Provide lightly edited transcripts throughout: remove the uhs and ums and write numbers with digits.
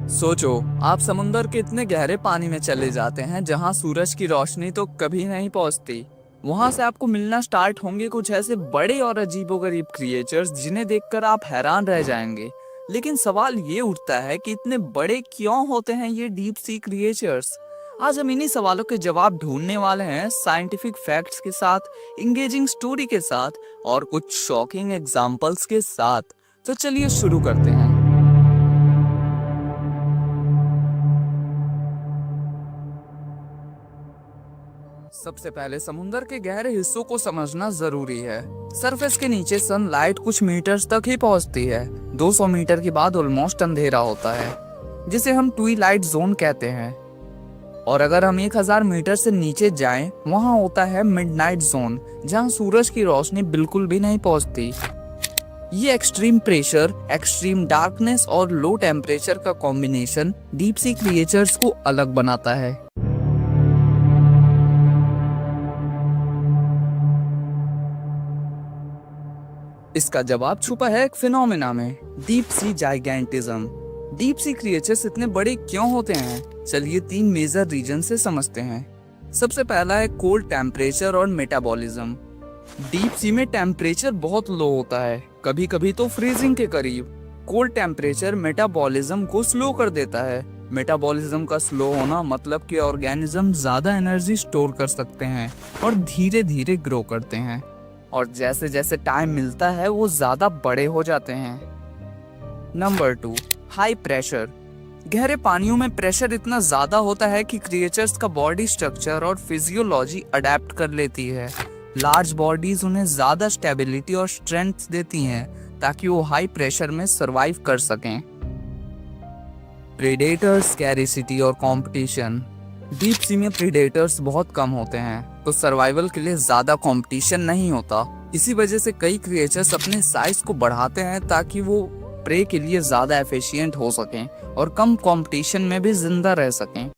सोचो, आप समुंदर के इतने गहरे पानी में चले जाते हैं जहां सूरज की रोशनी तो कभी नहीं पहुंचती। वहां से आपको मिलना स्टार्ट होंगे कुछ ऐसे बड़े और अजीबोगरीब क्रिएचर्स जिन्हें देखकर आप हैरान रह जाएंगे। लेकिन सवाल ये उठता है कि इतने बड़े क्यों होते हैं ये डीप सी क्रिएचर्स। आज हम इन्हीं सवालों के जवाब ढूंढने वाले हैं, साइंटिफिक फैक्ट्स के साथ, इंगेजिंग स्टोरी के साथ और कुछ शॉकिंग एग्जांपल्स के साथ। तो चलिए शुरू करते हैं। सबसे पहले समुंदर के गहरे हिस्सों को समझना जरूरी है। सरफेस के नीचे सनलाइट कुछ मीटर्स तक ही पहुंचती है। 200 मीटर के बाद ऑलमोस्ट अंधेरा होता है, जिसे हम ट्विलाइट जोन कहते हैं। और अगर हम 1000 मीटर से नीचे जाएं, वहां होता है मिडनाइट जोन, जहां सूरज की रोशनी बिल्कुल भी नहीं पहुंचती। ये एक्सट्रीम प्रेशर, एक्सट्रीम डार्कनेस और लो टेम्परेचर का कॉम्बिनेशन डीप सी क्रिएचर्स को अलग बनाता है। इसका जवाब छुपा है एक फिनोमेना में, deep sea gigantism. Deep sea creatures इतने बड़े क्यों होते हैं? चलिए 3 मेजर रीजन से समझते हैं। सबसे पहला है कोल्ड टेम्परेचर और मेटाबॉलिज्म। डीप सी में टेम्परेचर बहुत लो होता है, कभी कभी तो फ्रीजिंग के करीब। कोल्ड टेम्परेचर मेटाबॉलिज्म को स्लो कर देता है। मेटाबॉलिज्म का स्लो होना मतलब कि ऑर्गेनिज्म ज्यादा एनर्जी स्टोर कर सकते हैं और धीरे धीरे ग्रो करते हैं। और जैसे जैसे टाइम मिलता है वो ज्यादा बड़े हो जाते हैं। Number 2, high pressure. गहरे पानियों में प्रेशर इतना ज्यादा होता है कि क्रिएचर्स का बॉडी स्ट्रक्चर और फिजियोलॉजी अडेप्ट कर लेती है। लार्ज बॉडीज उन्हें ज्यादा स्टेबिलिटी और स्ट्रेंथ देती हैं ताकि वो हाई प्रेशर में सरवाइव कर सकें। प्रेडेटर्स, स्कैरिसिटी और कंपटीशन। डीप सी में प्रेडेटर्स बहुत कम होते हैं, तो सर्वाइवल के लिए ज्यादा कंपटीशन नहीं होता। इसी वजह से कई क्रिएचर्स अपने साइज को बढ़ाते हैं ताकि वो प्रे के लिए ज्यादा एफिशिएंट हो सकें और कम कंपटीशन में भी जिंदा रह सकें।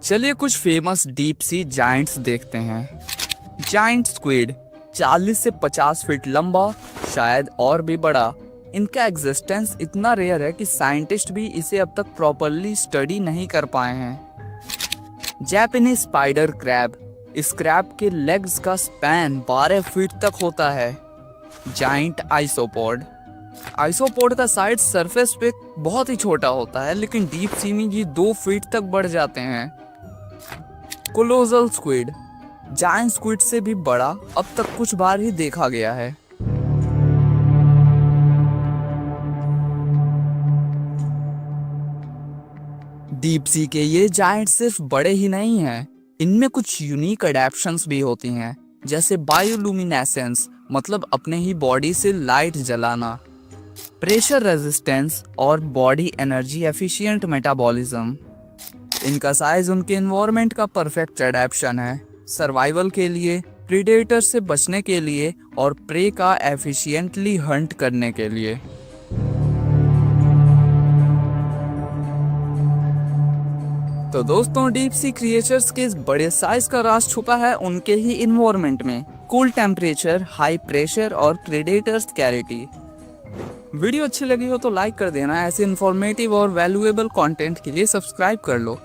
चलिए कुछ फेमस डीप सी जायंट्स देखते हैं। जायंट स्क्विड 40 से 50 फीट लंबा, शायद और भी बड़ा। इनका एग्जिस्टेंस इतना रेयर है कि साइंटिस्ट भी इसे अब तक प्रॉपरली स्टडी नहीं कर पाए हैं। Japanese spider crab. इस क्रैब के लेग्स का स्पैन 12 फीट तक होता है। Giant isopod. आइसोपॉड का साइड सरफेस पे बहुत ही छोटा होता है, लेकिन डीप सी में ये 2 फीट तक बढ़ जाते हैं। Colossal squid. जायंट स्क्विड से भी बड़ा अब तक कुछ बार ही देखा गया है। डीप सी के ये जायंट सिर्फ बड़े ही नहीं हैं, इनमें कुछ यूनिक अडेप्शंस भी होती हैं, जैसे बायोलुमिनेसेंस, मतलब अपने ही बॉडी से लाइट जलाना, प्रेशर रेजिस्टेंस और बॉडी एनर्जी एफिशिएंट मेटाबॉलिज्म। इनका साइज उनके एनवायरनमेंट का परफेक्ट अडेप्शन है, सर्वाइवल के लिए, प्रीडेटर से बचने के लिए और प्रे का एफिशिएंटली हंट करने के लिए। तो दोस्तों, डीप सी क्रिएचर्स के इस बड़े साइज का राज छुपा है उनके ही इन्वायरमेंट में, कूल टेम्परेचर, हाई प्रेशर और प्रेडेटर स्कैरिटी। वीडियो अच्छी लगी हो तो लाइक कर देना। ऐसे इन्फॉर्मेटिव और वैल्यूएबल कंटेंट के लिए सब्सक्राइब कर लो।